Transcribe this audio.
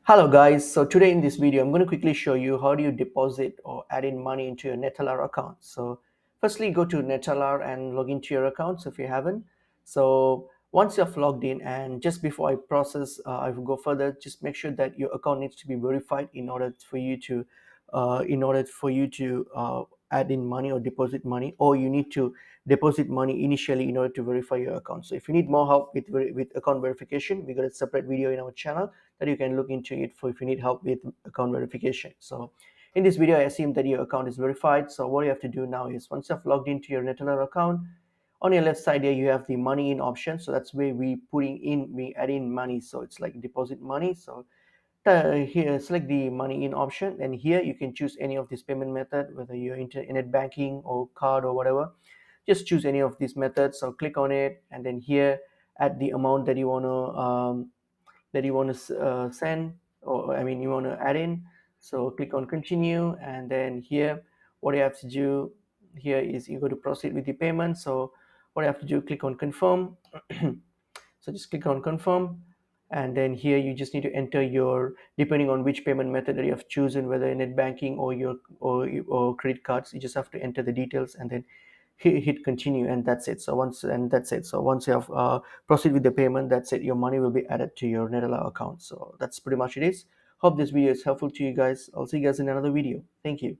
Hello guys, so today in this video I'm going to quickly show you how do you deposit or add in money into your Neteller account. So firstly go to Neteller and log into your accounts if you haven't. So once you've logged in, and just before I will go further, just make sure that your account needs to be verified in order for you to add in money or deposit money, or you need to deposit money initially in order to verify your account. So if you need more help with account verification, we got a separate video in our channel that you can look into it for if you need help with account verification. So in this video I assume that your account is verified. So what you have to do now is, once you've logged into your Neteller account, on your left side here you have the money in option. So that's where we add in money. So it's like deposit money. So here select the money in option, and here you can choose any of this payment method, whether you're internet banking or card or whatever. Just choose any of these methods. So click on it, and then here add the amount that you want to send, or I mean you want to add in. So click on continue, and then here what you have to do here is you go to proceed with the payment. So what you have to do, click on confirm. So just click on confirm, and then here you just need to enter your, depending on which payment method that you have chosen, whether net banking or or credit cards, you just have to enter the details and then hit continue, and that's it. So once you have proceed with the payment, that's it, your money will be added to your Neteller account. So that's pretty much it is. Hope this video is helpful to you guys. I'll see you guys in another video. Thank you.